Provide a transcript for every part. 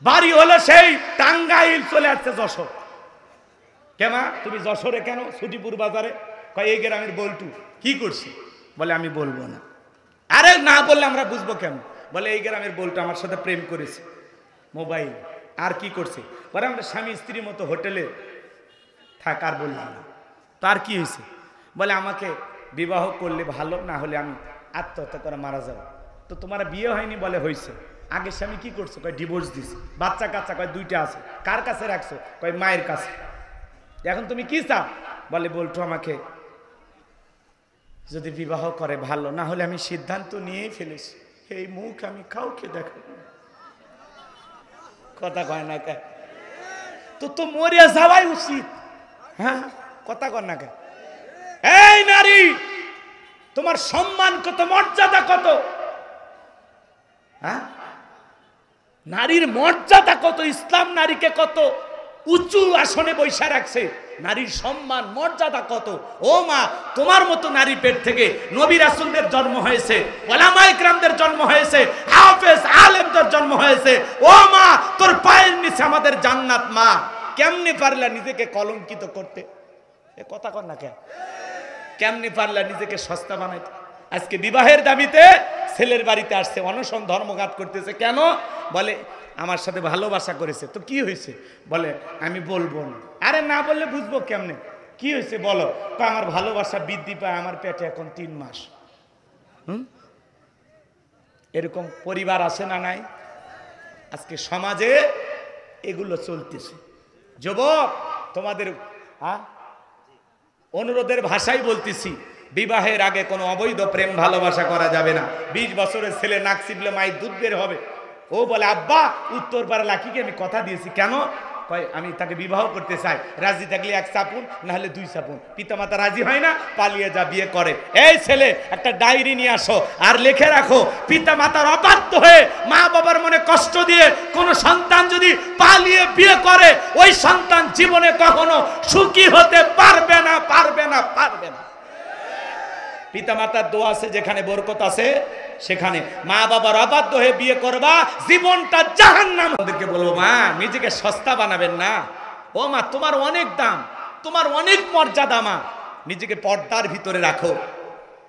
বাড়ি হলো সেই টাঙ্গাইল, চলে আসছে যশোর। কেমা তুমি যশোরে কেন? ছুটিপুর বাজারে। কয় এই গ্রামের বল্টু। কি করছি? বলে আমি বলবো না। আরে না বললে আমরা বুঝবো কেমন? বলে এই গ্রামের বল্টু আমার সাথে প্রেম করেছে, মোবাইল। আর কি করছে? বলে আমরা স্বামী স্ত্রীর মতো হোটেলে থাক। আর বললাম না। তার কি হয়েছে? বলে আমাকে বিবাহ করলে ভালো, না হলে আমি আত্মহত্যা করে মারা যাবো। তো তোমার বিয়ে হয়নি? বলে হয়েছে। আগের স্বামী কি করছো? কয় ডিভোর্স দিছে। বাচ্চা কাচ্চা? কয় দুইটা আছে। কার কাছে রাখছো? কয় মায়ের কাছে। এখন তুমি কি চাও? বলে বল্টু আমাকে যদি বিবাহ করে ভালো, না হলে আমি সিদ্ধান্ত নিয়েই ফেলেছি, এই মুখ আমি কাউকে দেখাবো। কথা কয় না কে? তো মরিয়া যাওয়াই উচিত। হ্যাঁ, কথা কয় না কে? এই নারী, তোমার সম্মান কত, মর্যাদা কত? হ্যাঁ, নারীর মর্যাদা কত? ইসলাম নারীকে কত উঁচু আসনে বৈশা রাখছে। নারীর সম্মান মর্যাদা কত? ও মা, তোমার মতো নারী পেট থেকে নবী রাসূলদের জন্ম হয়েছে, ওলামায়ে কেরামদের জন্ম হয়েছে, হাফেজ আলেমদের জন্ম হয়েছে। ও মা, তোর পায়ের নিচে আমাদের জান্নাত। মা, কেমনে পারলা নিজেকে কলঙ্কিত করতে? এ কথা কর না কেন? কেমনে পারলা নিজেকে সস্তা বানাইতে? আজকে বিবাহের দাবিতে ছেলের বাড়িতে আসছে, অনশন ধর্মঘাত করতেছে। কেন? বলে আমার সাথে ভালোবাসা করেছে। তো কি হয়েছে? বলে আমি বলবো না। আরে না বললে বুঝবো কেমনে? কি হয়েছে বলো। আমার ভালোবাসা বৃদ্ধি পায়, আমার পেটে এখন 3 মাস। এরকম পরিবার আছে না নাই? আজকে সমাজে এগুলো চলতেছে। যুবক, তোমাদের অনুরোধের ভাষাই বলতেছি, বিবাহের আগে কোনো অবৈধ প্রেম ভালোবাসা করা যাবে না। 20 বছরের ছেলে নাক চিপলে মায়ের দুধ বের হবে। ও বলে আব্বা, উত্তর পাড়া লাকিকে আমি কথা দিয়েছি। কেন? কয় আমি তাকে বিবাহ করতে চাই, রাজি থাকলে 1 চাপুন, না হলে 2 চাপুন। পিতামাতা রাজি হয় না, পালিয়ে যা, বিয়ে করে। এই ছেলে, একটা ডায়েরি নিয়ে আসো আর লিখে রাখো, পিতামাতার অবাধ্য হয়ে মা বাবার মনে কষ্ট দিয়ে কোনো সন্তান যদি পালিয়ে বিয়ে করে, ওই সন্তান জীবনে কখনো সুখী হতে পারবে না, পারবে না, পারবে না। পিতামাতার দোয়া আছে, যেখানে বরকত আছে সেখানে। মা বাবার অবাধ্য হয়ে বিয়ে করবা, জীবনটা জাহান্নাম। ওদেরকে বলবো, মা নিজেকে সস্তা বানাবেন না। ও মা, তোমার অনেক দাম, তোমার অনেক মর্যাদা। মা, নিজেকে পর্দার ভিতরে রাখো।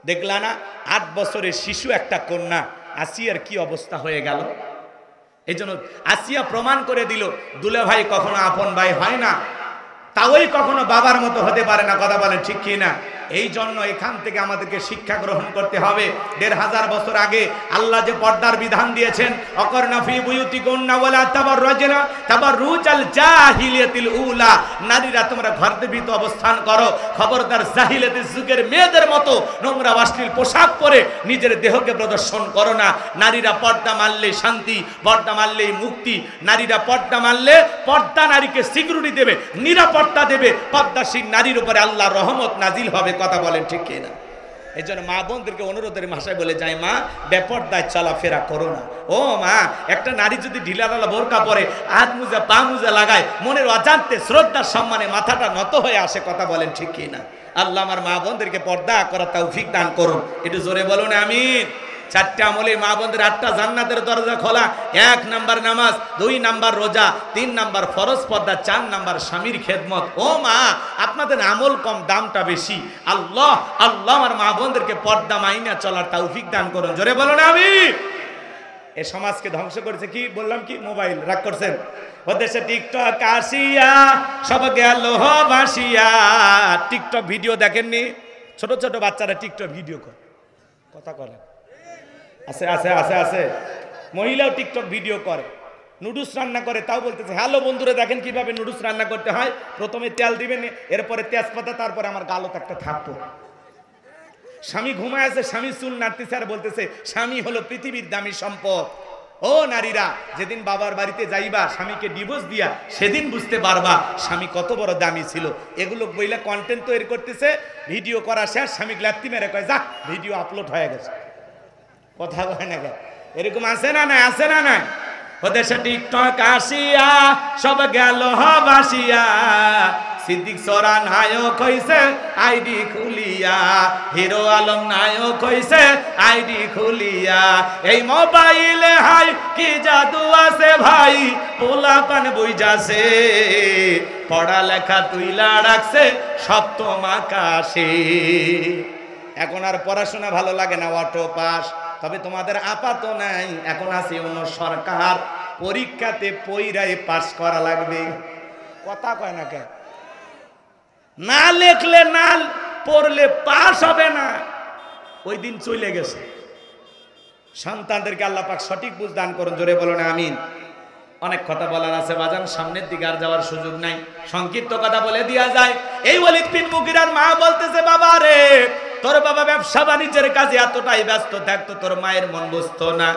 দেখলা না 8 বছরের শিশু একটা কন্যা আসিয়ার কি অবস্থা হয়ে গেল? এই জন্য আসিয়া প্রমাণ করে দিল, দুলা ভাই কখনো আপন ভাই হয় না, তাওই কখনো বাবার মতো হতে পারে না। কথা বলেন ঠিক কি না? এই জন্য এখান থেকে আমাদেরকে শিক্ষা গ্রহণ করতে হবে। 1500 বছর আগে আল্লাহ যে পর্দার বিধান দিয়েছেন, অকরনা ফি বুয়ুতিকুন্না ওয়ালা তাবাররাজনা তাবাররুজাল জাহিলিয়াতিল উলা, নারীরা তোমরা ঘরের ভিতর অবস্থান করো, খবরদার জাহিলিয়াতের যুগের মেয়েদের মতো নোংরা অশ্লীল পোশাক পরে নিজের দেহকে প্রদর্শন করো না। নারীরা পর্দা মানলে শান্তি, পর্দা মানলেই মুক্তি। নারীরা পর্দা মানলে পর্দা নারীকে সিকিউরিটি দেবে, নিরাপত্তা দেবে। পর্দাশীল নারীর উপরে আল্লাহর রহমত নাজিল হবে। কথা বলেন ঠিক কিনা? এই জন্য মা বোনদেরকে অনুরোধের ভাষায় বলে যায়, মা বেপরদায় চলাফেরা করো না। ও মা, একটা নারী যদি ঢিলাঢালা বোরকা পরে, হাত মুজা পা মুজা লাগায়, মনের অজান্তে শ্রদ্ধার সম্মানে মাথাটা নত হয়ে আসে। কথা বলেন ঠিক কিনা? আল্লাহ আমার মা বোনদেরকে পর্দা করার তৌফিক দান করুন। একটু জোরে বলুন আমিন। 4টা আমলে মা বোনদের 8টা জান্নাতের দরজা খোলা। 1 নাম্বার নামাজ, 2 নাম্বার রোজা, 3 নাম্বার ফরজ পর্দা, 4 নাম্বার স্বামীর খেদমত। ও মা, আপনাদের আমল কম, দামটা বেশি। আল্লাহ আল্লাহ আমার মা বোনদেরকে পর্দা মাইনা চলার তৌফিক দান করুন। জোরে বলুন আমিন। এই সমাজকে ধ্বংস করেছে কি বললাম? কি মোবাইল। রাগ করছেন? ও দেশে টিকটক আসিয়া সব গেল ভাসিয়া। টিকটক ভিডিও দেখেননি? ছোট ছোট বাচ্চারা টিকটক ভিডিও করে। কথা বলেন আছে আছে আছে আছে। মহিলাও টিকটক ভিডিও করে, নুডলস রান্না করে, তাও বলতেছে হ্যালো বন্ধুরা দেখেন কিভাবে নুডলস রান্না করতে হয়। প্রথমে তেল দিবেন, এরপরে তেজপাতা, তারপরে আমার গালত একটা থাপ্পড়। স্বামী ঘুমায় আছে, স্বামী চুল নাড়তেছে আর বলতেছে স্বামী হলো পৃথিবীর দামি সম্পদ। ও নারীরা, যেদিন বাবার বাড়িতে যাইবা স্বামীকে ডিভোর্স দিয়া, সেদিন বুঝতে পারবা স্বামী কত বড় দামি ছিল। এগুলো বইলা কন্টেন্ট তৈরি করতেছে, ভিডিও করা শেষ, স্বামী লাত্তি মেরে কয় যা ভিডিও আপলোড হয়ে গেছে। কথা বলে না? এরকম আছে না নাই? আছে না নাই? ওদের সে টিকটক আসিয়া সব গেল ভাসিয়া, সিদ্দিক সরা নায়ক হইছে আইডি খুলিয়া, হিরো আলম নায়ক হইছে আইডি খুলিয়া। এই মোবাইলে হাই কি জাদু আছে ভাই, পোলাপান বুইজাছে, পড়ালেখা তুইলা রাখছে সপ্তম আকাশে। এখন আর পড়াশোনা ভালো লাগে না, অটো পাস। তবে তোমাদের আপাত নাই, এখন আছে অন্য সরকার, পরীক্ষাতে পইরাই পাস করা লাগবে। কথা কয় না কে? না লেখলে না পড়লে পাস হবে না। ওই দিন চলে গেছে। সন্তানদেরকে আল্লাহ পাক সঠিক বুঝ দান করুন, জোরে বলো না আমিন। অনেক কথা বলার আছে বাজান, সামনের দিকে আর যাওয়ার সুযোগ নাই, সংক্ষিপ্ত কথা বলে দিয়া যায়। এই ওয়ালিদ বিন মুগিরার মা বলতেছে, বাবা রে, তোর বাবা ব্যবসা বাণিজ্যের কাজে এতটাই ব্যস্ত থাকতো, তোর মায়ের মন বুঝতো না।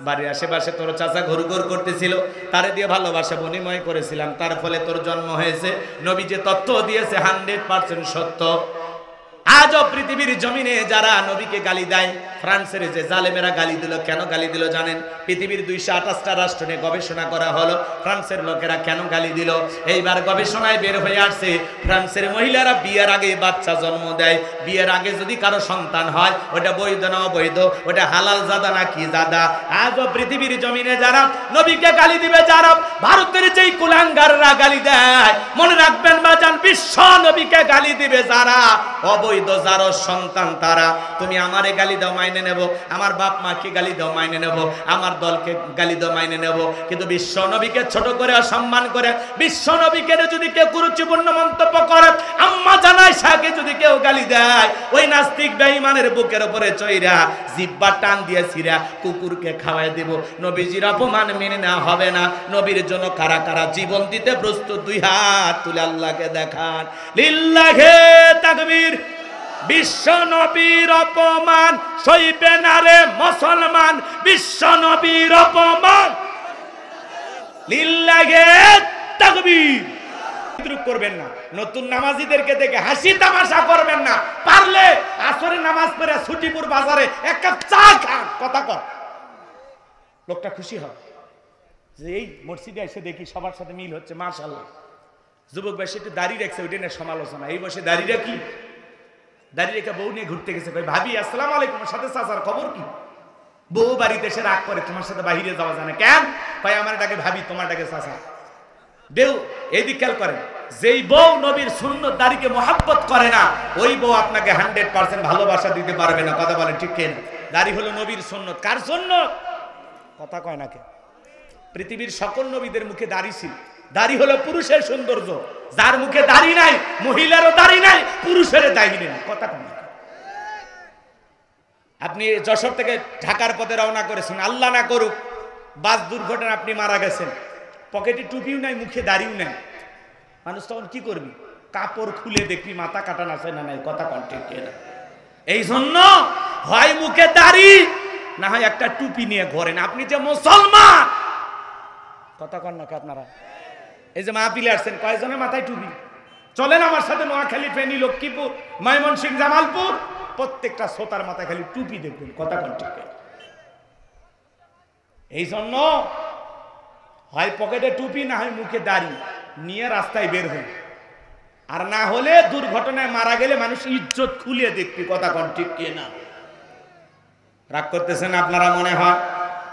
বাড়ির আশেপাশে তোর চাচা ঘুরঘুর করতেছিল, তারে দিয়ে ভালোবাসা বিনিময় করেছিলাম, তার ফলে তোর জন্ম হয়েছে। নবী যে তথ্য দিয়েছে 100% সত্য। আজও পৃথিবীর জমিনে যারা নবীকে গালি দেয়, ফ্রান্সের যে জালেমেরা গালি দিল, কেন গালি দিল জানেন? পৃথিবীর 228টা রাষ্ট্র নিয়ে গবেষণা করা হলো, ফ্রান্সের লোকেরা কেন গালি দিল। এইবার গবেষণায় বের হয়ে আসছে, ফ্রান্সের মহিলারা বিয়ের আগে বাচ্চা জন্ম দেয়। বিয়ের আগে যদি কারো সন্তান হয়, ওটা বৈধ না অবৈধ, ওটা হালাল জাদা না কি জাদা? আজও পৃথিবীর জমিনে যারা নবীকে গালি দিবে, যারা ভারতের যেই কুলাঙ্গাররা গালি দেয়, মনে রাখবেন বাজান, বিশ্ব নবীকে গালি দিবে যারা, অবৈধ যারা সন্তান তারা। তুমি আমারে গালি দাও, মাইনে নেব, আমার বাপ মাকে গালি দাও, মাইনে নেব, আমার দলকে গালি দাও, মাইনে নেব, কিন্তু বিশ্ব নবীকে ছোট করে অসম্মান করে, বিশ্ব নবীকে যদি কেউ কুরুচিপূর্ণ মন্তব্য করে, আম্মা জানাই শাহকে যদি কেউ গালি দেয়, ওই নাস্তিক বেঈমানের বুকের উপরে চইরা জিহ্বা টান দিয়ে ছিঁড়া কুকুরকে খাওয়াই দেব। নবীজির অপমান মেনে নেওয়া হবে না। নবীর জন্য কারা কারা জীবন দিতে প্রস্তুত, দুই হাত তুলে আল্লাহকে দেখান। লিল্লাহে তাকবীর। বিশ্ব নবীর অপমান সইবে না রে মুসলমান, বিশ্ব নবীর অপমান। লিল্লাহে তাকবীর। বিদ্রুপ করবেন না, নতুন নামাজীদেরকে দেখে হাসি তামাশা করবেন না। পারলে আসরে নামাজ পড়ে ছুটিপুর বাজারে এক কাপ চা খান, কথা কর, লোকটা খুশি হয় যে এই মসজিদে এসে দেখি সবার সাথে মিল হচ্ছে, মাশাআল্লাহ। যুবক ভাই একটু দাড়ি রাখছে, ওইটা নিয়ে সমালোচনা। এই বসে দাড়ি রাখি, দাড়ি রেখে বউ নিয়ে ঘুরতে গেছে, ভাই ভাবি আসসালামু আলাইকুম, সাথে চাচার খবর কি? বউ বাড়িতে এসে রাগ করে, তোমার সাথে বাহিরে যাওয়া যায় না কেন? ভাই আমার ডাকে ভাবি, তোমার ডাকে চাচা। বেউ এইদিক খেয়াল করেন, যেই বউ নবীর সুন্নত দাড়িকে মহাব্বত করে না, ওই বউ আপনাকে 100% ভালোবাসা দিতে পারবে না। কথা বলেন ঠিক কেন? দাড়ি হলো নবীর সুন্নত। কার সুন্নত? কথা কয় না কে? পৃথিবীর সকল নবীদের মুখে দাড়ি ছিল। দাড়ি হলো পুরুষের সৌন্দর্য। যার মুখে দাড়ি নাই, মহিলারও দাড়ি নাই, পুরুষের দাড়ি নেই। কথা কয় না। আপনি যশোর থেকে ঢাকার পথে রওনা করেছেন, আল্লাহ না করুক বাস দুর্ঘটনা আপনি মারা গেছেন, পকেটে টুপিও নাই, মুখে দাড়িও নাই, মানুষ তখন কি করবি? কাপড় খুলে দেখবি মাথা কাটা আছে না নাই। কথা কন ঠিক না? এই জন্য হয় মুখে দাড়ি, না হয় একটা টুপি নিয়ে ঘোরেন। আপনি যে মুসলমান, কথা কন না আপনারা? এই যে মাহফিলে আসছেন, কয়জনের মাথায় টুপি? চলেন আমার সাথে নোয়াখালী, ফেনী, লক্ষ্মীপুর, ময়মনসিংহ, জামালপুর, প্রত্যেকটা শ্রোতার মাথায় খালি টুপি দেখবেন। কথা কন ঠিক? এই জন্য হয় পকেটে টুপি, না হয় মুখে দাড়ি নিয়ে রাস্তায় বের হন। আর না হলে দুর্ঘটনায় মারা গেলে মানুষ ইজ্জত খুলে দেখবি। কথা কন ঠিক না? রাগ করতেছেন আপনারা মনে হয়?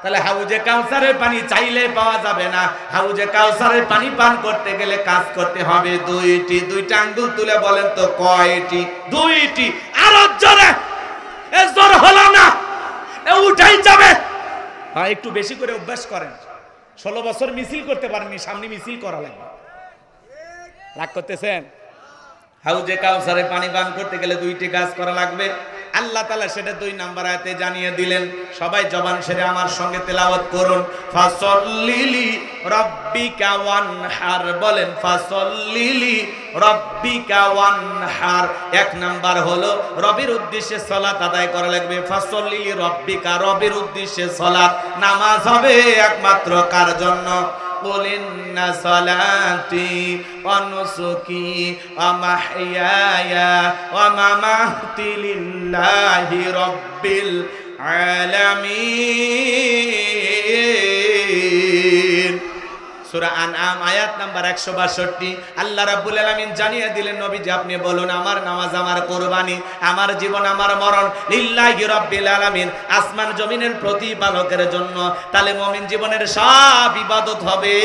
তাহলে হাউজে কাউসারের পানি চাইলে পাওয়া যাবে না। হাউজে কাউসারের পানি পান করতে গেলে কাজ করতে হবে দুইটি। দুইটা আঙ্গুল তুলে বলেন তো কয়টি? দুইটি। আরো জোরে, জোর হলো না, উঠাই যাবে। হ্যাঁ, একটু বেশি করে অভ্যাস করেন। 16 বছর মিছিল করতে পারেননি, সামনে মিছিল করা লাগবে। রাগ করতেছেন? হাউজে কাউসারে পানি পান করতে গেলে দুইটি কাজ করা লাগবে। আল্লাহ তাআলা সেটা 2 নাম্বার আয়াতে জানিয়ে দিলেন। সবাই জবান ছেড়ে আমার সঙ্গে তেলাওয়াত করুন। ফাসল্লিলি রাব্বিকা ওয়ানহার, বলেন ফাসল্লিলি রাব্বিকা ওয়ানহার। 1 নাম্বার হলো রবের উদ্দেশ্যে সালাত আদায় করা লাগবে। ফাসল্লিলি রাব্বিকা, রবের উদ্দেশ্যে সালাত। নামাজ হবে একমাত্র কার জন্য? قل إن صلاتي ونسكي ومحياي ومماتي لله رب العالمين সূরা আনআম আয়াত নাম্বার 162। আল্লাহ রাব্বুল আলামিন জানিয়ে দিলেন, নবীজি আপনি বলুন, আমার নামাজ, আমার কুরবানি, আমার জীবন, আমার মরণ লিল্লাহি রাব্বিল আলামিন, আসমান জমিনের প্রতিপালকের জন্য। তাহলে মুমিন জীবনের সব ইবাদত হবে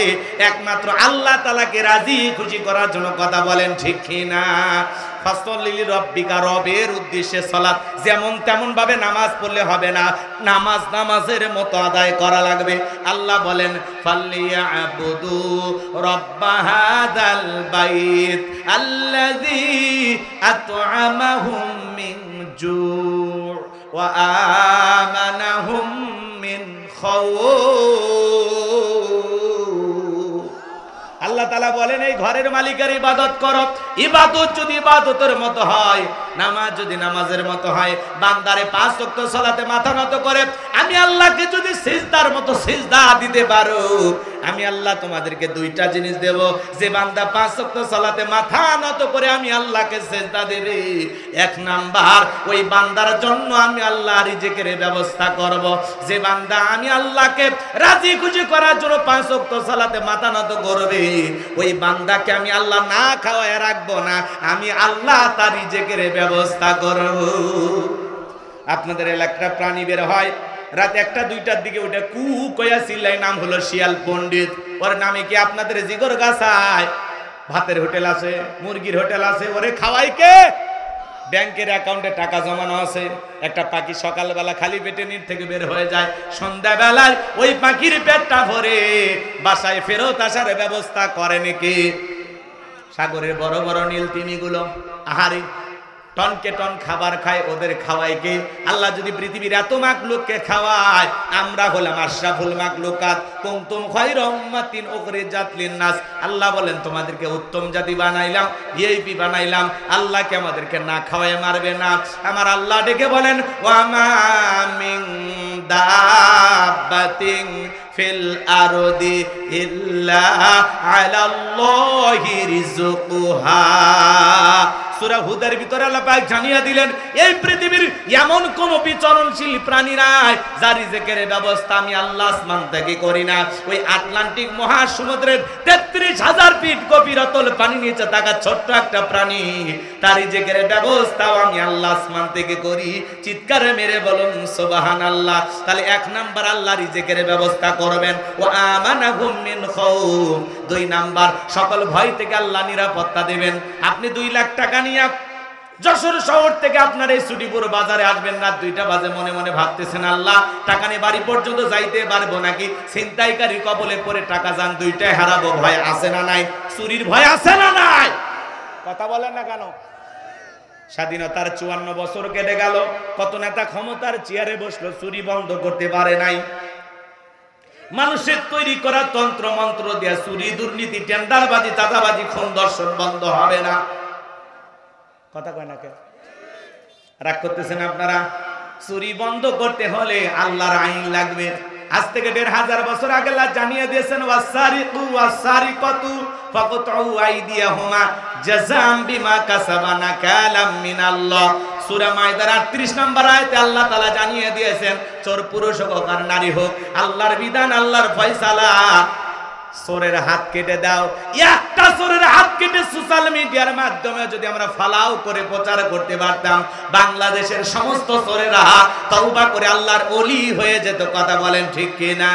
একমাত্র আল্লাহ তাআলাকে রাজি খুশি করার জন্য। কথা বলেন ঠিক কি না? ফাসল্লি রাব্বিকা, রবের উদ্দেশ্যে সালাত যেমন তেমন ভাবে নামাজ পড়লে হবে না, নামাজ নামাজের মতো আদায় করা লাগবে। আল্লাহ বলেন ফাল্লিয়াবুদু রাব্বা হাযাল বাইত আল্লাযী আত'আমাহুম মিন জু' ওয়া আমানাহুম মিন খাউফ। আল্লাহ তাআলা বলেন এই ঘরের মালিকের ইবাদত করো। ইবাদত যদি ইবাদতের মতো হয়, নামাজ যদি নামাজের মতো হয়, বান্দারে 5 ওয়াক্ত সালাতে মাথা নত করে আমি আল্লাহকে যদি সিজদার মতো সিজদা দিতে পারো, আমি আল্লাহ তোমাদেরকে দুইটা জিনিস দেব। যে বান্দা 5 ওয়াক্ত সালাতে মাথা নত করে আমি আল্লাহকে সিজদা দেবে, 1 নাম্বার ওই বান্দার জন্য আমি আল্লাহ রিজিকের ব্যবস্থা করব। যে বান্দা আমি আল্লাহকে রাজি খুশি করার জন্য 5 ওয়াক্ত সালাতে মাথা নত করবে, ওই বান্দাকে আমি আল্লাহ না খাওয়ায় রাখবো না, আমি আল্লাহ তার রিজিকের ব্যবস্থা করব। আপনাদের এলাকার প্রাণী বের হয় রাত 1টা 2টার দিকে, ওটা কু কয়া চিল্লাই, নাম হলো শিয়াল পণ্ডিত। ওর নামে কি আপনাদের জিগর গাছায়? ভাতের হোটেল আছে, মুরগির হোটেল আছে, ওরে খাওয়াই কে? ব্যাংকের অ্যাকাউন্টে টাকা জমানো আছে। একটা পাখি সকালবেলা খালি পেটে নির থেকে বের হয়ে যায়, সন্ধ্যাবেলায় ওই পাখির পেটটা ভরে বাসায় ফেরত আসার ব্যবস্থা করে নাকি? সাগরের বড় বড় নীল তিমিগুলো আহারে টনকে টন খাবার খায়, ওদের খাওয়ায় কে? আল্লাহ যদি পৃথিবীর এত মাখলুককে খাওয়ায়, আমরা হলাম আশরাফুল মাখলুকাত, কুনতুম খায়রা উম্মাতিন উখরিজাত লিন-নাস। আল্লাহ বলেন তোমাদেরকে উত্তম জাতি বানাইলাম, ভিআইপি বানাইলাম। আল্লাহকে আমাদেরকে না খাওয়ায় মারবে না। আমার আল্লাহ ডেকে বলেন ওয়া মা মিন দাব্বাতিন ফিল আরদি ইল্লা আলাল্লাহি রিজকুহা। সূরা হুদের ভিতরে আল্লাহ পাক জানিয়ে দিলেন এই পৃথিবীর এমন কোন বিচরণশীল প্রাণী নাই যার রিজিকের ব্যবস্থা আমি আল্লাহ আসমান থেকে করি না। ওই আটলান্টিক মহাসমুদ্রের ৩৩,০০০ ফিট গভীর অতল পানি নিচে থাকা ছোট্ট একটা প্রাণী, তার রিজিকের ব্যবস্থাও আমি আল্লাহ আসমান থেকে করি। চিৎকারে মেরে বলুন সুবহানাল্লাহ। তাহলে 1 নাম্বার আল্লাহ রিজিকের ব্যবস্থা করবেন, ওয়া আমানাহুম মিন খাউফ। 2 নাম্বার সকল ভয় থেকে আল্লাহ নিরাপত্তা দেবেন। আপনি 2 লাখ টাকা নিয়ে যশোর শহর থেকে আপনার এই ছুটিপুর বাজারে আসবেন, রাত 2টা বাজে, মনে মনে ভাবতেছেন আল্লাহ টাকা নিয়ে বাড়ি পর্যন্ত যাইতে পারবো নাকি? ছিনতাইকারী কবলে পড়ে টাকা যান 2টাই হারাবো, ভয় আছে না নাই? চুরির ভয় আছে না নাই? কথা বলেন না কেন? স্বাধীনতার 54 বছর কেটে গেল, কত নেতা ক্ষমতার চেয়ারে বসলো, চুরি বন্ধ করতে পারে নাই। মানুষের তৈরি করা তন্ত্র মন্ত্র দিয়ে চুরি, দুর্নীতি, টেন্ডারবাজি, চাঁদাবাজি, খুন ধর্ষণ বন্ধ হবে না। কথা কয় না কে? রাগ করতেছেন আপনারা? চুরি বন্ধ করতে হলে আল্লাহর আইন লাগবে। আজ থেকে ১৫০০ বছর আগে আল্লাহ জানিয়ে দিয়েছেন ওয়াসারিকু ওয়াসারিকাতু ফাকতউ আইদিয়াহুমা জাযাম বিমা কাসাবা নাকালাম মিনাল্লাহ। সূরা মাইদার ৩৮ নম্বর আয়াতে আল্লাহ তাআলা জানিয়ে দিয়েছেন চোর পুরুষ হোক আর নারী হোক, আল্লাহর বিধান, আল্লাহর ফয়সালা, চোরের হাত কেটে দাও। একটা চোরের হাত কেটে সোশ্যাল মিডিয়ার মাধ্যমে যদি আমরা ফালাও করে প্রচার করতে পারতাম, বাংলাদেশের সমস্ত চোরেরা তওবা করে আল্লাহর ওলি হয়ে যেত। কথা বলেন ঠিক কিনা?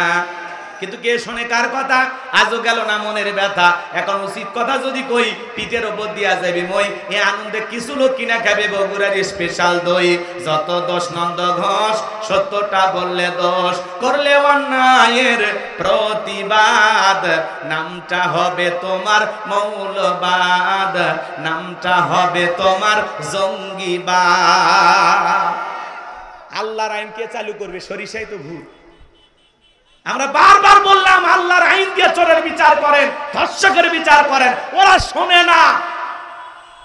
কিন্তু কে শোনে কার কথা? আজও গেল না মনের ব্যথা। এখন উচিত কথা যদি কই, পিঠের ওপর দিয়া যাবি মই। এ আনন্দে কিছু লোক কিনা খাবে বগুড়ার স্পেশাল দই। যত দোষ নন্দ ঘোষ, সত্যটা বললে দোষ, করলে অন্যায়ের প্রতিবাদ, নামটা হবে তোমার মৌলবাদ, নামটা হবে তোমার জঙ্গিবাদ। আল্লাহর আইন কে চালু করবে? সরিষাই তো ভূত। আমরা বারবার বললাম আল্লাহর আইন দিয়ে চোরের বিচার করেন, ধর্ষকের বিচার করেন, ওরা শোনে না।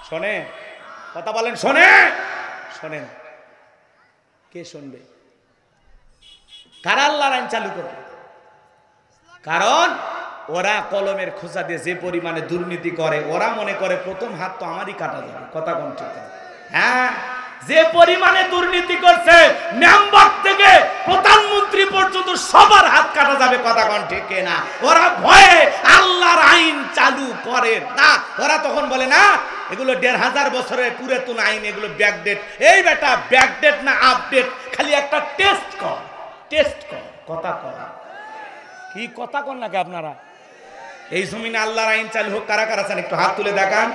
শোনে? কথা বলেন শোনে? শোনে না। কে শুনবে? কারা আল্লাহর আইন চালু করবে? কারণ ওরা কলমের খোঁচা দিয়ে যে পরিমাণে দুর্নীতি করে, ওরা মনে করে প্রথম হাত তো আমারই কাটা যাবে। কথা কোন ঠিক? হ্যাঁ, যে পরিমাণে দুর্নীতি করছে, মেম্বার থেকে প্রধানমন্ত্রী পর্যন্ত সবার হাত কাটা যাবে। কথা কোন ঠিক না? ওরা ভয়ে আল্লাহর আইন চালু করেন না। ওরা তখন বলে না এগুলো 1500 বছরের পুরাতন আইন, এগুলো ব্যাকডেট। এই বেটা ব্যাকডেট না আপডেট, খালি একটা টেস্ট কর, টেস্ট কর, কথা কর। কি কথা কর নাকি আপনারা? এই জমিনে আল্লাহর আইন চালু হোক। কারা কারা চান একটু হাত তুলে দেখান।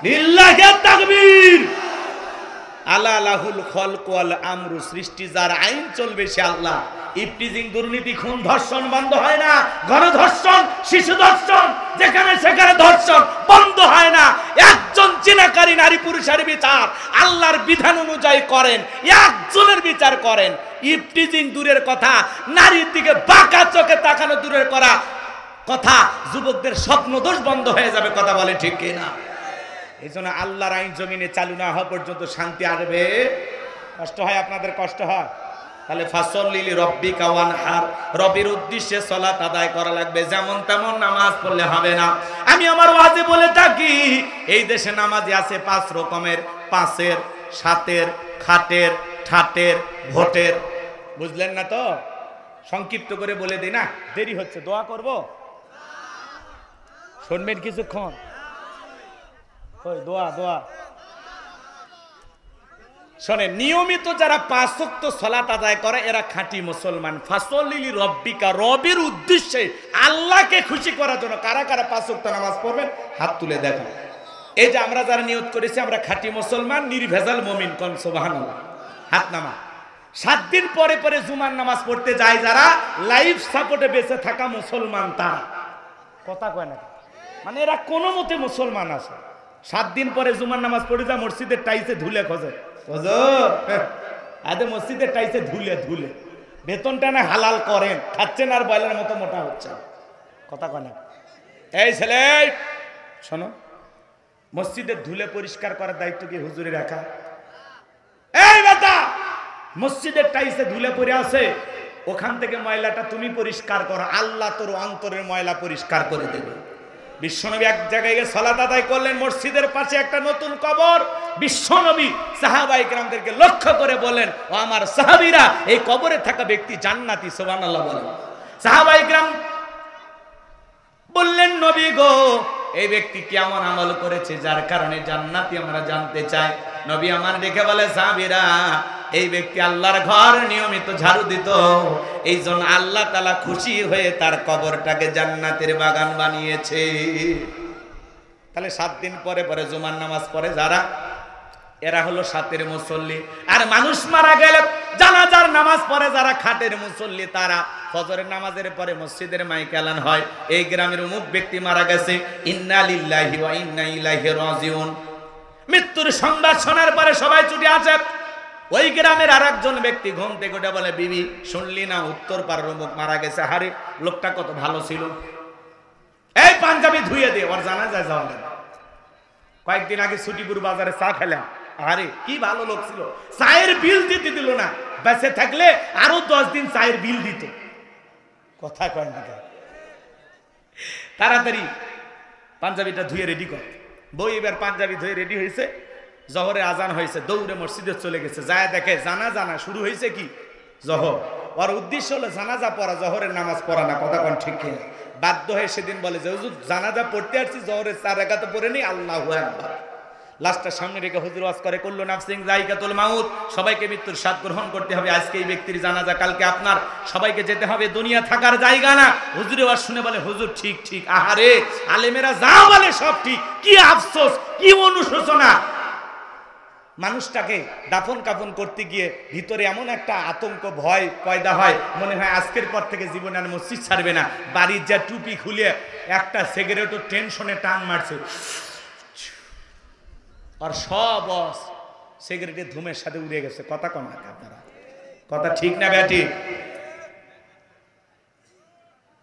লিল্লাহি তাকবীর। আলা লাহুল খলক ওয়াল আমরু, সৃষ্টি যার আইন চলবে সে আল্লাহ। ইফটিজিং, দুর্নীতি, খুন, ধর্ষণ বন্ধ হয় না। গণধর্ষণ, শিশু ধর্ষণ, যেখানে সেখানে ধর্ষণ বন্ধ হয় না। একজন জিনাকারী নারী পুরুষের বিচার আল্লাহর বিধান অনুযায়ী করেন, একজনের বিচার করেন। ইফটিজিং দূরের কথা, নারীর দিকে বাঁকা চোখে তাকানো দূরের করা কথা, যুবকদের স্বপ্ন দোষ বন্ধ হয়ে যাবে। কথা বলে ঠিক কিনা? এই জন্য আল্লাহর আইন জমিনে চালু না হওয়া পর্যন্ত শান্তি আসবে। কষ্ট হয়, আপনাদের কষ্ট হয়। তাহলে ফাসল্লি লিরাব্বিকা ওয়ানহার, রবের উদ্দেশ্যে সালাত আদায় করা লাগবে। যেমন তেমন নামাজ পড়লে হবে না। আমি আমার ওয়াজে বলে থাকি এই দেশে নামাজি আছে 5 রকমের, 5-এর, 7-এর, খাটের, ঠাটের, ভোটের। বুঝলেন না তো? সংক্ষিপ্ত করে বলে দিই না, দেরি হচ্ছে। দোয়া করব, শুনবেন কিছুক্ষণ? ওই দোয়া দোয়া শোনেন। নিয়মিত যারা 5 ওয়াক্ত সালাত আদায় করে এরা খাঁটি মুসলমান। ফাসল্লি লিরাব্বিকা, রবের উদ্দেশ্যে, আল্লাহকে খুশি করার জন্য। কারা কারা 5 ওয়াক্ত নামাজ পড়বেন হাত তুলে দেখান। এই যে আমরা যারা নিয়ত করেছি আমরা খাঁটি মুসলমান, নির্ভেজাল মুমিন, কোন সুবহানাল্লাহ, হাত নামা। 7 দিন পরে পরে জুমার নামাজ পড়তে যায় যারা, লাইফ সাপোর্টে বেঁচে থাকা মুসলমান তারা। কথা কয় না, মানে এরা কোনো মতে মুসলমান আছে। 7 দিন পরে জুমার নামাজ পড়ে যা মসজিদের টাইসে ধুলে খোঁজে, আদে মসজিদের টাইসে ধুলে ধুলে বেতনটা না হালাল করেন, খাচ্ছেন আর বয়লার মতো মোটা হচ্ছে। কথা কয় না? এই ছেলে শোনো, মসজিদের ধুলে পরিষ্কার করার দায়িত্ব কি হুজুরে রাখা? এই বেটা, মসজিদের টাইসে ধুলে পড়ে আছে, ওখান থেকে ময়লাটা তুমি পরিষ্কার করো, আল্লাহ তোর অন্তরের ময়লা পরিষ্কার করে দেবে। বিশ্বনবী এক জায়গায় গিয়ে সালাত আদায় করলেন, মসজিদের পাশে একটা নতুন কবর। বিশ্বনবী সাহাবায়ে কেরামদেরকে লক্ষ্য করে বলেন, ও আমার সাহাবীরা, এই কবরে থাকা ব্যক্তি জান্নাতি। সুবহানাল্লাহ বলেন। সাহাবায়ে কেরাম বললেন, নবী গো, এই ব্যক্তি কেমন আমল করেছে যার কারণে জান্নাতি আমরা জানতে চাই। নবী আমার দেখে বলে, সাহাবীরা, এই ব্যক্তি আল্লাহর ঘর নিয়মিত ঝাড়ু দিত, এই জন্য আল্লাহ তাআলা খুশি হয়ে তার কবরটাকে জান্নাতের বাগান বানিয়েছে। তাহলে 7 দিন পরে পরে জুমার নামাজ পড়ে যারা, এরা হলো 7-এর মুসল্লি। আর মানুষ মারা গেলে জানাজার নামাজ পড়ে যারা, খাটের মুসল্লি তারা। ফজরের নামাজের পরে মসজিদের মাইক এলান হয়, এই গ্রামের অমুক ব্যক্তি মারা গেছে, ইন্না লিল্লাহি ওয়া ইন্না ইলাইহি রাজিউন। মৃত্যুর সংবাদ শোনার পরে সবাই ছুটে আসে। ওই গ্রামের আরেকজন ব্যক্তি ঘুম থেকে উঠে বলে, বিবি শুনলি না উত্তর পাড়ার অমুক মারা গেছে? হারে, লোকটা কত ভালো ছিল, এই পাঞ্জাবি ধুয়ে দে, ওর জানাজায় যাওয়া লাগে। কয়েকদিন আগে ছুটিপুর বাজারে চা খেলাম, আরে কি ভালো লোক ছিল, চায়ের বিল দিতে দিল না, বেঁচে থাকলে আরো 10 দিন চায়ের বিল দিত। কথা কয় না, তাড়াতাড়ি পাঞ্জাবিটা ধুয়ে রেডি কর। বই এবার পাঞ্জাবি ধুয়ে রেডি হয়েছে, জহরে আজান হয়েছে, দৌড়ে মসজিদে চলে গেছে। যায় দেখে জানাজা শুরু হয়েছে কি জহর। ওর উদ্দেশ্য হলো জানাজা পড়া, জহরের নামাজ পড়া না। কথা কোন ঠিক কিনা? বাধ্য হয়ে সেদিন বলে যে হুজুর জানাজা পড়তে আসছি, জহরের 4 রাকাত পড়ে নি, আল্লাহু আকবার। লাশটা সামনে রেখে হুজুর ওয়াজ করে, কুল্লু নাফসিন যায়কাতুল মাউত, সবাইকে মৃত্যুর স্বাদ গ্রহণ করতে হবে। আজকে এই ব্যক্তির জানাজা, কালকে আপনার, সবাইকে যেতে হবে, দুনিয়া থাকার জায়গা না। হুজুরে ওয়াজ শুনে বলে, হুজুর ঠিক ঠিক। আহারে, আলেমেরা যা বলে সব ঠিক, কি আফসোস, কি অনুশোচনা। মানুষটাকে দাফন কাফন করতে গিয়ে ভিতরে এমন একটা আতঙ্ক, ভয় পয়দা হয়, মনে হয় আজকের পর থেকে জীবনে আর মসজিদ ছাড়বে না। বাড়ির যা টুপি খুলে একটা সিগারেটও টেনশনে টান মারছে, আর সব সিগারেটের ধুমের সাথে উড়ে গেছে। কথা কম না আপনারা? কথা ঠিক না ব্যাটি?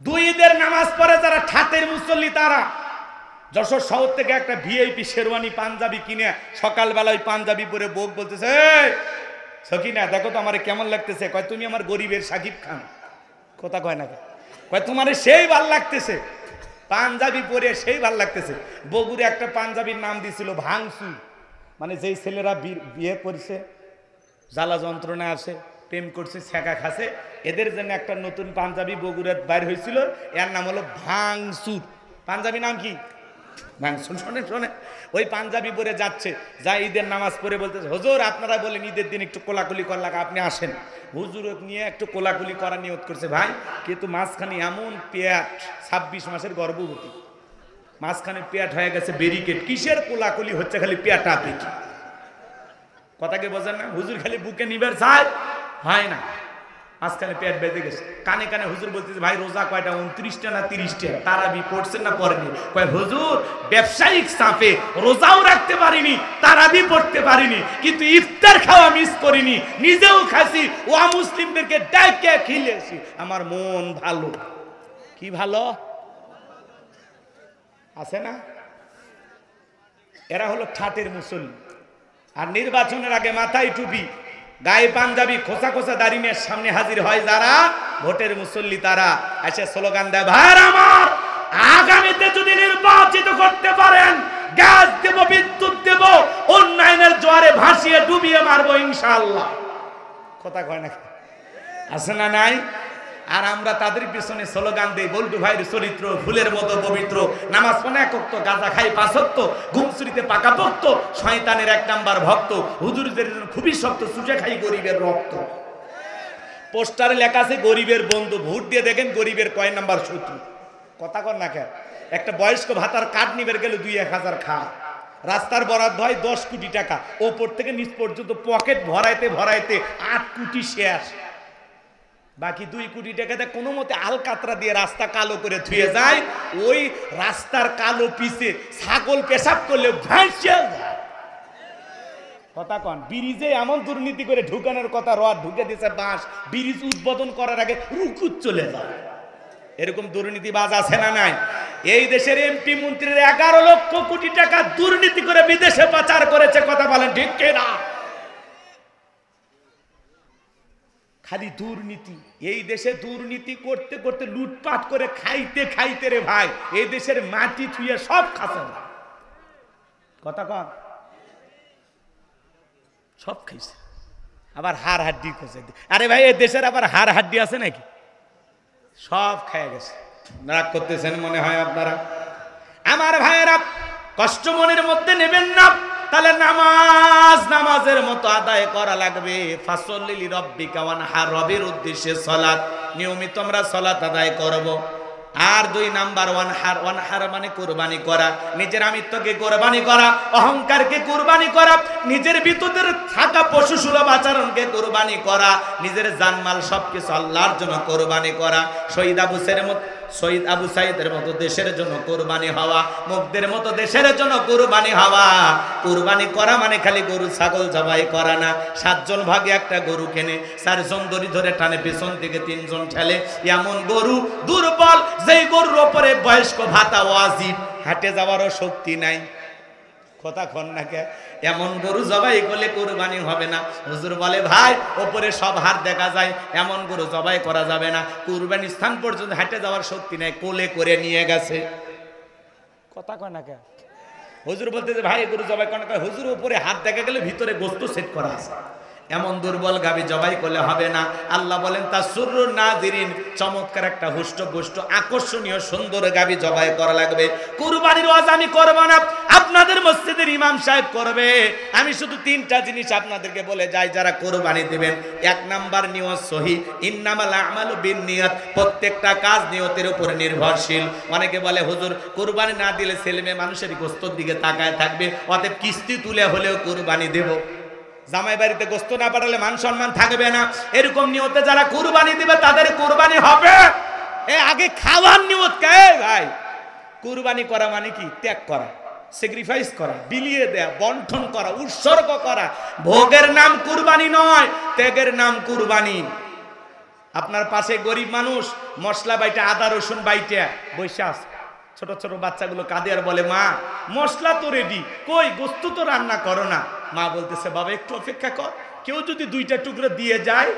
2 ঈদের নামাজ পড়ে যারা ঠাটের মুসল্লি তারা। যশোর শহর থেকে একটা ভিআইপি শেরওয়ানি পাঞ্জাবি কিনে সকালবেলা ওই পাঞ্জাবি পরে বউ বলতেছে, সকিনা দেখো তো আমার কেমন লাগতেছে। কয়, তুমি আমার গরিবের সাকিব খান। কথা কয় না? কয়, তোমার সেই ভাল লাগতেছে, পাঞ্জাবি পরে সেই ভাল লাগতেছে। বগুড়ে একটা পাঞ্জাবির নাম দিয়েছিল ভাঙসুর, মানে যেই ছেলেরা বিয়ে করছে, জ্বালা যন্ত্রণা আছে, প্রেম করছে, ছেঁকা খাসে, এদের জন্য একটা নতুন পাঞ্জাবি বগুড়ার বাইর হয়েছিল, এর নাম হলো ভাঙসুর পাঞ্জাবি নাম কি? শোনে শোনে, ওই পাঞ্জাবি পরে যাচ্ছে, যা ঈদের নামাজ পড়ে বলতেছে, হুজুর আপনারা বলেন ঈদের দিন একটু কোলাকুলি করা লাগে, আপনি আসেন। হুজুর নিয়ে একটু কোলাকুলি করা নিয়ত করছে ভাই, কিন্তু মাঝখানে এমন পেট, 26 মাসের গর্ভবতী, মাঝখানে পেট হয়ে গেছে ব্যারিকেড। কিসের কোলাকুলি হচ্ছে? খালি পেটা পেটি। কথাকে বোঝেন না? হুজুর খালি বুকে নিবার চায়, হয় না, মাঝখানে পেট বেঁধে গেছে। কানে কানে হুজুর বলতেছে, ভাই রোজা কয়টা, 29টা না 30টা? তারাবি পড়ছেন না পড়েনি? কয় হুজুর ব্যবসায়িক চাপে রোজাও রাখতে পারিনি, তারাবি পড়তে পারিনি, কিন্তু ইফতার খাওয়া মিস করিনি, নিজেও খাসি, ও মুসলিমদেরকে ডাইকে খিলেছি, আমার মন ভালো। কি ভালো আছে না? এরা হলো ঠাটের মুসল্লি। আর নির্বাচনের আগে মাথায় টুপি, গায়ে পাঞ্জাবি, খোসা খোসা দাড়ি নিয়ে সামনে হাজির হয় যারা ভোটের মুসল্লি, তারা এসে স্লোগান দেয়, ভাই আমার আগামীতে যদি নির্বাচিত করতে পারেন গ্যাস দেব, বিদ্যুৎ দেব, উন্নয়নের জোয়ারে ভাসিয়ে ডুবিয়ে মারবো ইনশাআল্লাহ। কথা কয় না? আছে না নাই? আর আমরা তাদের পিছনে স্লোগান দেই, বল্টু ভাইয়ের চরিত্র ফুলের মতো পবিত্র, নামাজ পড়ে 1 ওয়াক্ত, গাঁজা খাই 5 ওয়াক্ত, ঘুমসুরিতে পাকাপোক্ত, শয়তানের 1 নাম্বার ভক্ত, হুজুরদের জন্য খুবই শক্ত, চুষে খাই গরিবের রক্ত। পোস্টারে লেখা আছে গরিবের বন্ধু, ভোট দিয়ে দেখেন গরিবের কয় নাম্বার শত্রু। কথা কর না কেন? একটা বয়স্ক ভাতার কার্ড নিবে গেলে 2-1000 খায়, রাস্তার বরাদ্দ হয় 10 কোটি টাকা, ওপর থেকে নিচ পর্যন্ত পকেট ভরাইতে ভরাইতে 8 কোটি শেষ, বাকি 2 কোটি টাকাতে কোনো মতে আলকাতরা দিয়ে রাস্তা কালো করে ধুয়ে যায়। ওই রাস্তার কালো পিছে ছাগল পেশাব করলে ভাসিয়ে যায়। কথা কন? ব্রিজে এমন দুর্নীতি করে ঢুকানোর কথা, রড ঢুকে দিয়েছে বাঁশ, ব্রিজ উদ্বোধন করার আগে রুকুত চলে যায়। এরকম দুর্নীতিবাজ আছে না নাই? এই দেশের এমপি মন্ত্রীর 11 লক্ষ কোটি টাকা দুর্নীতি করে বিদেশে পাচার করেছে। কথা বলেন ঠিক কিনা? খালি দুর্নীতি। এই দেশে দুর্নীতি করতে করতে লুটপাট করে খাইতে খাইতে রে ভাই এই দেশের মাটি থুয়ে সব খাচ্ছে। কথা কন? সব খাইছে, আবার হাড় হাড্ডি খাইছে। আরে ভাই এই দেশের আবার হাড় হাড্ডি আছে নাকি? সব খেয়ে গেছে। রাগ করতেছেন মনে হয় আপনারা। আমার ভাইয়েরা, কষ্ট মনের মধ্যে নেবেন না, তাহলে নামাজের মতো আদায় করা লাগবে। ফাসল্লি লিরাব্বিকা ওয়ানহার, রবের উদ্দেশ্যে সালাত, নিয়মিত আমরা সালাত আদায় করব। আর 2 নাম্বার ওয়ানহার মানে কুরবানি করা, নিজের আমিত্বকে কুরবানি করা, অহংকারকে কুরবানি করা, নিজের ভিতরের থাকা পশু সুলভ আচরণকে কুরবানি করা, নিজের জানমাল সবকিছু আল্লাহর জন্য কুরবানি করা। শহীদ আবু সাইদের মতো দেশের জন্য কুরবানি হওয়া, মুগ্ধের মতো দেশের জন্য কুরবানি হওয়া। কুরবানি করা মানে খালি গরু ছাগল জবাই করা না। 7 জন ভাগে একটা গরু কেনে, 4 জন দড়ি ধরে টানে, পেছন থেকে 3 জন ঠেলে। এমন গরু দুর্বল, যেই গরুর ওপরে বয়স্ক ভাতা ওয়াজিব, হাঁটে যাওয়ারও শক্তি নাই। কথা কন না কে? এমন গরু জবাই করলে কুরবানি হবে না। হুজুর বলে ভাই ওপরে সব হাত দেখা যায়, এমন গরু জবাই করা যাবে না, কুরবানি স্থান পর্যন্ত হেঁটে যাওয়ার শক্তি নাই, কোলে করে নিয়ে গেছে। কথা কয় না কে? হুজুর বলতে যে ভাই গরু জবাই করা, হুজুর উপরে হাত দেখা গেলে ভিতরে গোস্ত সেট করা আছে, এমন দুর্বল গাবি জবাই করলে হবে না। আল্লাহ বলেন তাসুরুন নাযিরিন, চমৎকার একটা হুষ্টপুষ্ট আকর্ষণীয় সুন্দর গাবি জবাই করা লাগবে। কুরবানির ওয়াজ আমি করব না, আপনাদের মসজিদের ইমাম সাহেব করবে। আমি শুধু 3টা জিনিস আপনাদেরকে বলে যাই যারা কুরবানি দিবেন। 1 নাম্বার নিয়ত সহি, ইন্নামাল আমালু বিন্নিয়াত, প্রত্যেকটা কাজ নিয়তের উপর নির্ভরশীল। অনেকে বলে হুজুর কুরবানি না দিলে ছেলে মেয়ে মানুষের গোস্তর দিকে তাকায় থাকবে, অতএব কিস্তি তুলে হলেও কুরবানি দেব। জামাই বাড়িতে গোস্ত না পাঠালে মান সম্মান থাকবে না। এরকম নিয়তে যারা কুরবানি দিবে তাদের কুরবানি হবে। আগে খাওয়ার নিয়ত কে ভাই? কুরবানি করা মানে কি? ত্যাগ করা, স্যাক্রিফাইস করা, বিলিয়ে দেয়া, বন্টন করা, উৎসর্গ করা। ভোগের নাম কুরবানি নয়, ত্যাগের নাম কুরবানি। আপনার পাশে গরিব মানুষ মশলা বাইটা, আদা রসুন বাইটা বসে আছে, ছোট ছোট বাচ্চাগুলো কাঁদে আর বলে মা মশলা তো রেডি, কই গোস্ত তো রান্না করো না। মা বলতেছে বাবা একটু অপেক্ষা কর, কেউ যদি 2টা টুকরো দিয়ে যায়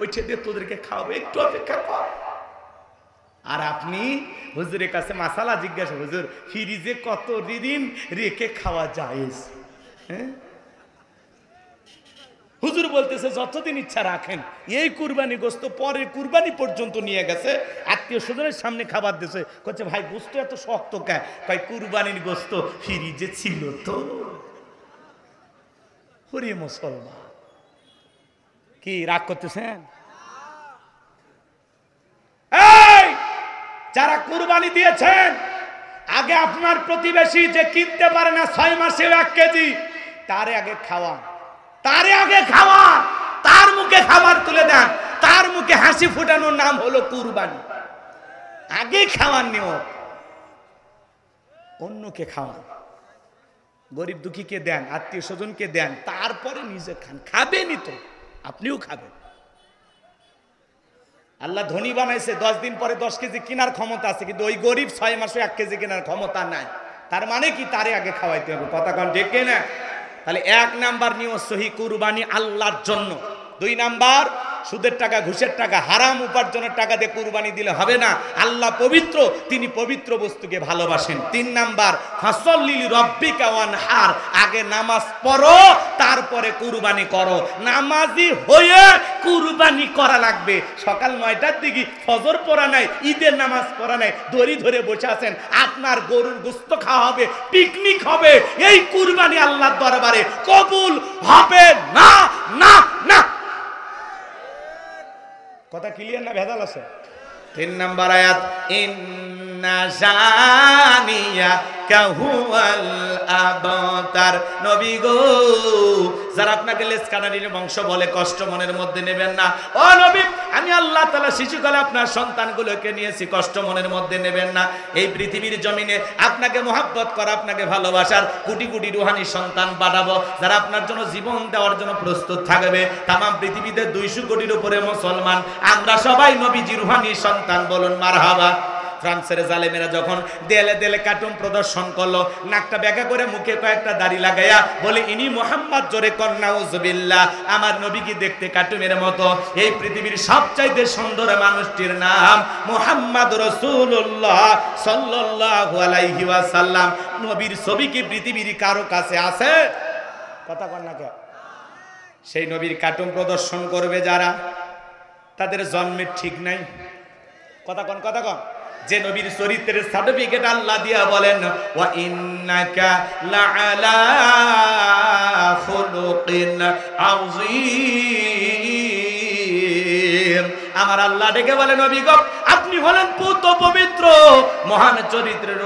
ওইটা দিয়ে তোদেরকে খাওয়াবো, একটু অপেক্ষা কর। আর আপনি হুজুরের কাছে মাসালা জিজ্ঞাসা, হুজুর ফ্রিজে কত দিন রেখে খাওয়া যায়? হ্যাঁ হুজুর বলতেছে যতদিন ইচ্ছা রাখেন। এই কুরবানি গোস্ত পরে কুরবানি পর্যন্ত নিয়ে গেছে, আত্মীয় স্বজনের সামনে খাবার দিয়েছে, বলছে ভাই গোস্ত এত শক্ত কে? ভাই কুরবানির গোস্ত ফ্রিজে ছিল তো। হরি মুসলমান, কি রাগ করতেছেন? এই যারা কুরবানি দিয়েছেন, আগে আপনার প্রতিবেশী যে কিনতে পারে না 6 মাসে 1 কেজি, তারে আগে খাওয়ান, তারে আগে খাওয়ান, তার মুখে খাবার তুলে দেন, তার মুখে হাসি ফোটানোর নাম হলো কুরবানি। আগে খাওয়ান নিয়ম, অন্যকে খাওয়ান, গরিব দুঃখীকে দেন, আত্মীয় স্বজনকে দেন, তারপরে নিজে খান। খাবেনই তো, আপনিও খাবেন। আল্লাহ ধনী বানাইছে, 10 দিন পরে 10 কেজি কেনার ক্ষমতা আছে, কিন্তু ওই গরিব 6 মাসে 1 কেজি কেনার ক্ষমতা নাই। তার মানে কি? তারে আগে খাওয়াইতে হবে। কথা কন ঠিক না? তাহলে 1 নাম্বার নিয়ম সহি কুরবানি আল্লাহর জন্য। 2 নাম্বার, সুদের টাকা, ঘুষের টাকা, হারাম উপার্জনের টাকা দিয়ে কুরবানি দিলে হবে না। আল্লাহ পবিত্র, তিনি পবিত্র বস্তুকে ভালোবাসেন। 3 নাম্বার, ফাসল্লি লিরাব্বিকা ওয়ানহার, আগে নামাজ পড়ো তারপরে কুরবানি করো। নামাজি হয়ে কুরবানি করা লাগবে। সকাল 9টার দিকে ফজর পড়া নাই, ঈদের নামাজ পড়া নাই, দড়ি ধরে বসে আছেন, আপনার গরুর গোশত খাওয়া হবে, পিকনিক হবে, এই কুরবানি আল্লাহর দরবারে কবুল হবে না, না, না। কথা ক্লিয়ার না ভেজাল আছে? 3 নাম্বার আয়াত, ইন্না জানিয়া কাহুয়াল আবতার। নবী গো, যারা আপনাকে লেসকানারির বংশ বলে কষ্ট মনের মধ্যে নেবেন না। ও নবী, আমি আল্লাহ তাআলা শিশুকালে আপনার সন্তানগুলোকে নিয়েছি, কষ্ট মনের মধ্যে নেবেন না। এই পৃথিবীর জমিনে আপনাকে মহব্বত করা, আপনাকে ভালোবাসার কোটি কোটি রুহানি সন্তান পাঠাবো, যারা আপনার জন্য জীবন দেওয়ার জন্য প্রস্তুত থাকবে। তাম পৃথিবীতে 200 কোটির উপরে মুসলমান, আমরা সবাই নবীজি রুহানি সন্তান, বলুন মারহাবা। ফ্রান্সের জালেমেরা যখন দেলে দেলে কার্টুন প্রদর্শন করলো, নাকটা ব্যাকা করে মুখে কয়েকটা দাড়ি লাগাইয়া বলে ইনি মোহাম্মদ, জোরে কর নাউজুবিল্লাহ, আমার নবী কি দেখতে কার্টুনের মতো? এই পৃথিবীর সবচাইতে সুন্দর মানুষটির নাম মুহাম্মদ রাসূলুল্লাহ সাল্লাল্লাহু আলাইহি ওয়াসাল্লাম। নবীর ছবি কি পৃথিবীর কারো কাছে আছে? কথা কন না কে? সেই নবীর কার্টুন প্রদর্শন করবে যারা, তাদের জন্মের ঠিক নাই। কথা কন, কথা কন। যে নবীর চরিত্রের সার্টিফিকেট আল্লাহ দিয়া বলেন, ওয়া ইন্নাকা লাআলা খুলুকিন আযীম। আমার আল্লাহ ডেকে বলে, নবী গো, আপনি হলেন পুত পবিত্র মহান চরিত্রের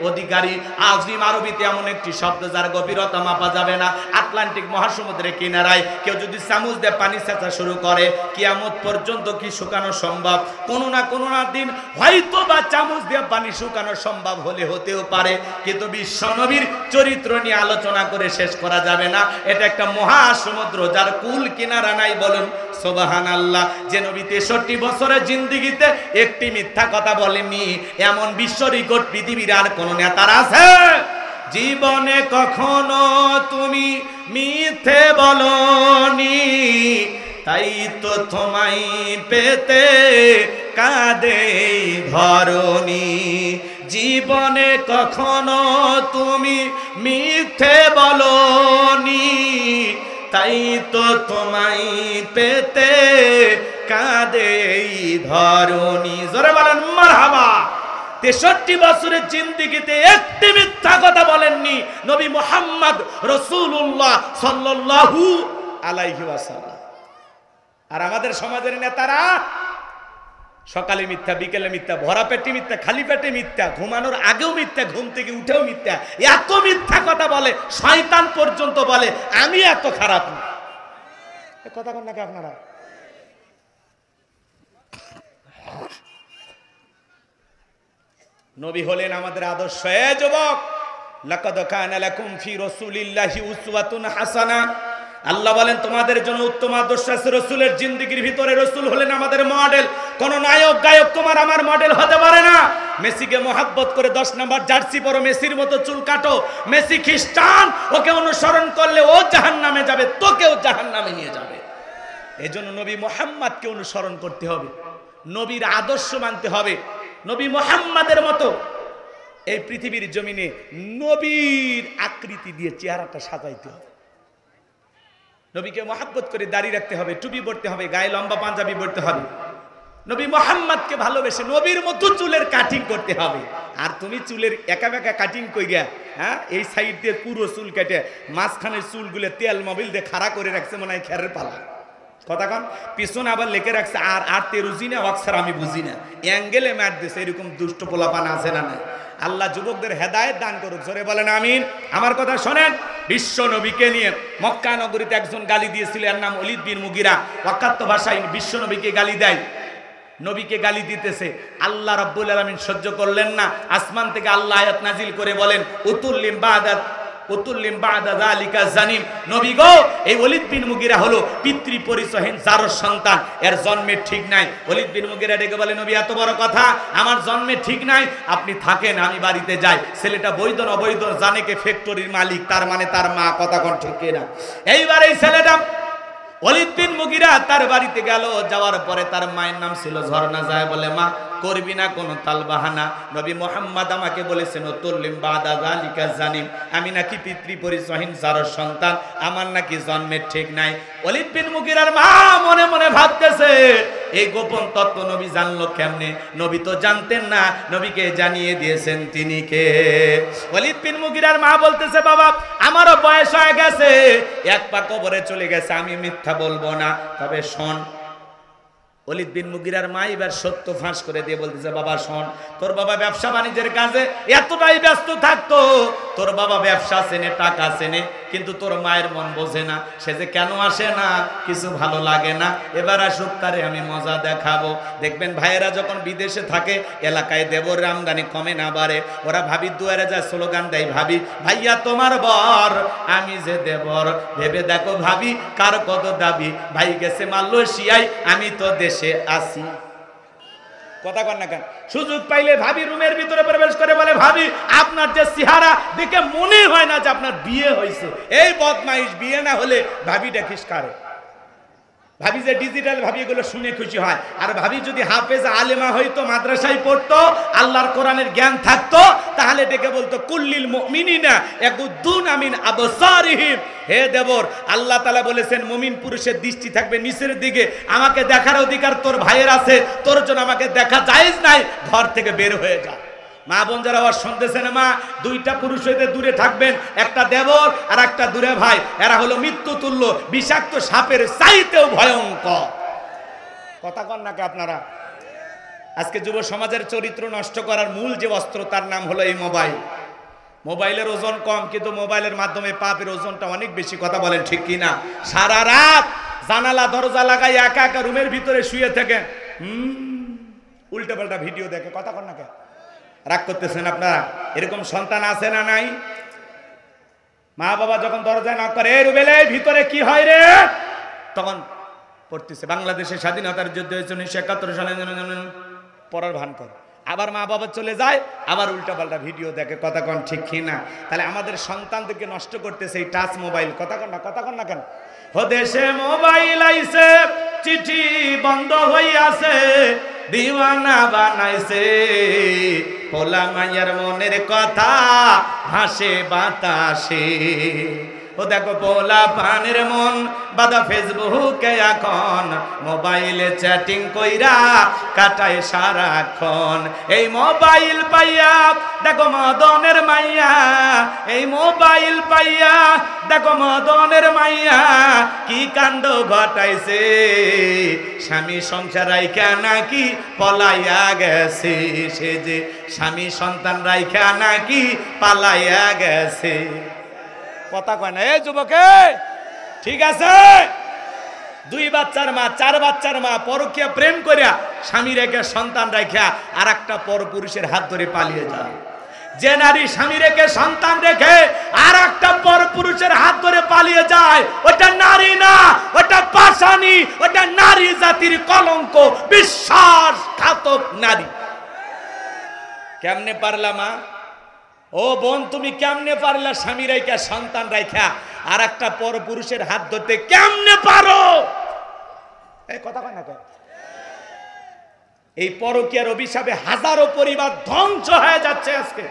অধিকারী। আজিম আরবিতে এমন একটি শব্দ যার গভীরতা মাপা যাবে না। আটলান্টিক মহাসমুদ্রের কিনারায় কেউ যদি চামচ দিয়ে পানি সেচা শুরু করে, কিয়ামত পর্যন্ত কি শুকানো সম্ভব? কোনো না দিন হয়তো বা চামচ দিয়ে পানি শুকানো সম্ভব হলে হতেও পারে, কিন্তু বিশ্ব নবীর চরিত্র নিয়ে আলোচনা করে শেষ করা যাবে না। এটা একটা মহাসমুদ্র যার কুল কিনারা নাই, বলুন সুবহানাল্লাহ। যে নবী 63 বছরের জিন্দেগিতে একটি মিথ্যা কথা বলেননি, এমন বিশ্ব রেকর্ড পৃথিবীর আর কোন নেতার আছে? জীবনে কখনো তুমি মিথ্যে বলনি, তাই তো তোমায় পেতে কাঁদে ধরণী। জীবনে কখনো তুমি মিথ্যে বলনি, তাই তো তোমায় পেতে কাঁদে ধরণী। জোরে বলেন মারহাবা। 63 বছরের জিন্দেগিতে একটি মিথ্যা কথা বলেননি নবী মুহাম্মদ রাসূলুল্লাহ সাল্লাল্লাহু আলাইহি ওয়াসাল্লাম। আর আমাদের সমাজের নেতারা সকালে মিথ্যা, বিকেলে মিথ্যা, ভরা পেটে মিথ্যা, খালি পেটে মিথ্যা, ঘুমানোর আগেও মিথ্যা, ঘুম থেকে উঠেও মিথ্যা। এত মিথ্যা কথা বলে, শয়তান পর্যন্ত বলে আমি এত খারাপ না। কথা বল নাকি আপনারা? নবী হলেন আমাদের আদর্শ। এ যুবক, লাকাদ কানা লাকুম ফি রাসূলিল্লাহি উসওয়াতুন হাসানা। আল্লাহ বলেন তোমাদের জন্য উত্তম আদর্শ আছে রাসূলের জিন্দেগির ভিতরে। রাসূল হলেন আমাদের মডেল। কোন নায়ক গায়ক তোমার আমার মডেল হতে পারে না। মেসিকে মহব্বত করে 10 নম্বর জার্সি পরো, মেসির মতো চুল কাটো। মেসি খ্রিস্টান, ওকে অনুসরণ করলে ও জাহান্নামে যাবে, তোকেও জাহান্নামে নিয়ে যাবে। এজন্য নবী মুহাম্মদকে অনুসরণ করতে হবে, নবীর আদর্শ মানতে হবে। নবী মুহাম্মাদের মতো এই পৃথিবীর জমিনে নবীর আকৃতি দিয়ে চেহারাটা সাজাইতে হবে। নবীকে মহব্বত করে দাড়ি রাখতে হবে, টুপি পরতে হবে, গায়ে লম্বা পাঞ্জাবি পরতে হবে, নবী মোহাম্মদকে ভালোবেসে নবীর মতো চুলের কাটিং করতে হবে। আর তুমি চুলের একা বেঁকা কাটিং কইরা, হ্যাঁ, এই সাইড দিয়ে পুরো চুল কেটে মাঝখানের চুলগুলো তেল মোবিল দিয়ে খাড়া করে রাখছে মনে হয় খেরের পালা। কথা কন, পিছনে আবার লেখে রাখছে আর তেরুজি না অক্সার আমি বুঝি না, অ্যাঙ্গেলে ম্যাট দিছে। এরকম দুষ্ট পোলাপান আছে না না? আল্লাহ যুবকদের হেদায়েত দান করুক, জোরে বলেন আমিন। আমার কথা শোনেন, বিশ্ব নবীকে নিয়ে মক্কা নগরীতে একজন গালি দিয়েছিল, এর নাম ওলীদ বিন মুগীরা। ওয়াকাত্ত ভাষায় বিশ্ব নবীকে গালি দেয়, নবীকে গালি দিতেছে। আল্লাহ রাব্বুল আলামিন সহ্য করলেন না, আসমান থেকে আল্লাহ আয়াত নাজিল করে বলেন উতুল্লিম বাদা যালিকা জানিম, নবী গো, এই ওলীদ বিন মুগীরা হলো পিতৃ পরিচয়হীন জারজ সন্তান, এর জন্মের ঠিক নাই। ওলীদ বিন মুগীরা ডেকে বলে, নবী এত বড় কথা, আমার জন্মের ঠিক নাই, আপনি থাকেন, আমি বাড়িতে যাই। ছেলেটা বৈধ না অবৈধ জানে কে ফ্যাক্টরির মালিক, তার মানে তার মা, কথা কোন ঠিক না? এইবার এই ছেলেটা ওলীদ বিন মুগীরা তার বাড়িতে গেল, যাওয়ার পরে তার মায়ের নাম ছিল ঝর্ণা। যায় বলে, মা করবি না কোনো তালবাহানা, নবী মোহাম্মদ আমাকে বলেছেন উতুল্লিম বাদা যালিকা জানিম, আমি নাকি পিতৃ পরিচয়হীন জারজ সন্তান, আমার নাকি জন্মের ঠিক নাই। ওলীদ বিন মুগীরার মা মনে মনে ভাবতেছে, এই গোপন তত্ত্ব নবী জানলো কেমনে? নবী তো জানতেন না, নবীকে জানিয়ে দিয়েছেন তিনি কে। ওলীদ বিন মুগীরার মা বলতেছে, বাবা আমারও বয়স হয়ে গেছে, এক পা কবরে চলে গেছে, আমি মিথ্যা বলবো না, তবে শোন। ওলীদ বিন মুগীরার মা এবার সত্য ফাঁস করে দিয়ে বলতেছে, বাবা শোন, তোর বাবা ব্যবসা বাণিজ্যের কাজে এতটাই ব্যস্ত থাকতো, তোর বাবা ব্যবসা চেনে, টাকা চেনে, কিন্তু তোর মায়ের মন বোঝে না, সে যে কেন আসে না, কিছু ভালো লাগে না, এবার আসুক, তারে আমি মজা দেখাবো। দেখবেন ভাইয়েরা যখন বিদেশে থাকে, এলাকায় দেবর আমদানি কমে না বাড়ে, ওরা ভাবির দুয়ারে যায় স্লোগান দেয়, ভাবি ভাইয়া তোমার বর, আমি যে দেবর, ভেবে দেখো ভাবি কার কত দাবি, ভাই গেছে মালয়েশিয়ায়, আমি তো দেশে আসি। কথা কন না কেন? সুযোগ পাইলে ভাবি রুমের ভিতরে প্রবেশ করে বলে, ভাবি আপনার যে চেহারা দেখে মনে হয় না যে আপনার বিয়ে হয়েছে। এই বদমাইশ, বিয়ে না হলে ভাবিটা খিসকারে। ভাবি যে ডিজিটাল ভাবি, এগুলো শুনে খুশি হয়। আর ভাবি যদি হাফেজ আলেমা হইতো, মাদ্রাসায় পড়তো, আল্লাহর কোরআনের জ্ঞান থাকতো, তাহলে ডেকে বলতো কুল্লিল মুমিনিনা ইয়াগুদ্দুনা মিন আবসারিহিম, হে দেবর, আল্লাহ তাআলা বলেছেন মুমিন পুরুষের দৃষ্টি থাকবে নিচের দিকে, আমাকে দেখার অধিকার তোর ভাইয়ের আছে, তোর জন্য আমাকে দেখা জায়েজ নাই, ঘর থেকে বের হয়ে যা। মা বোন যারা আওয়াজ শুনতেছেন, মা দুইটা পুরুষ হইতে দূরে থাকবেন, একটা দেবর আর একটা দূরে ভাই, এরা হলো মৃত্যু তুল্য, বিষাক্ত সাপের চাইতেও ভয়ঙ্কর। কথা কন নাকি আপনারা? আজকে যুব সমাজের চরিত্র নষ্ট করার মূল যে অস্ত্র, তার নাম হলো এই মোবাইল। মোবাইলের ওজন কম, কিন্তু মোবাইলের মাধ্যমে পাপের ওজনটা অনেক বেশি। কথা বলেন ঠিক কিনা? সারা রাত জানালা দরজা লাগাই একা একা রুমের ভিতরে শুয়ে থাকেন, উল্টা পাল্টা ভিডিও দেখে। কথা কন নাকি? রাগ করতেছেন আপনারা? এরকম সন্তান আছে না নাই? মা বাবা যখন দরজায় নক করে, রুবেলে ভিতরে কি হয় রে, তখন পড়তেছে বাংলাদেশের স্বাধীনতার যুদ্ধ হয়েছে 1971 সালে, পড়ার ভান করে। আবার মা বাবা চলে যায়, আবার উল্টা পাল্টা ভিডিও দেখে। কথা কন ঠিক কিনা? তাহলে আমাদের সন্তানদেরকে নষ্ট করতেছে এই টাচ মোবাইল। কথা কন না? কথা কন না কেন? ও দেশে মোবাইল আইছে, চিঠি বন্ধ হইয়াছে, দিওয়ানা বানাইছে, পোলা মাইয়ার মনের কথা ভাসে বাতাসে। ও দেখো পোলা পানের মন বাদা ফেসবুকে, এখন মোবাইলে চ্যাটিং কইরা কাটায় সারাক্ষণ। এই মোবাইল পাইয়া দেখো মদনের মাইয়া, এই মোবাইল পাইয়া দেখো মদনের মাইয়া কি কাণ্ড ঘটাইছে, স্বামী সংসার রাইখা নাকি পলাইয়া গেছে, সে যে স্বামী সন্তান রাইখা নাকি পালাইয়া গেছে। কথা কয় না? এই যুবকে, ঠিক আছে, 2 বাচ্চার মা, 4 বাচ্চার মা, পরকীয়া প্রেম করিয়া স্বামী রেখে সন্তান রেখা আর একটা পরপুরুষের হাত ধরে পালিয়ে যায়। যে নারী স্বামী রেখে সন্তান রেখে আর একটা পরপুরুষের হাত ধরে পালিয়ে যায়, ওটা নারী না, ওটা পাষাণী, ওটা নারী জাতির কলঙ্ক, বিশ্বাসঘাতক নারী। কেমনে পারলা মা? ও বোন, তুমি কেমনে পারলা স্বামী রাইখা সন্তান রাইখা আর একটা পরপুরুষের হাত ধরতে? কেমনে পারো? এই কথা কয় না কেন? এই পরকীয়ার অভিশাপে হাজারো পরিবার ধ্বংস হয়ে যাচ্ছে আজকে।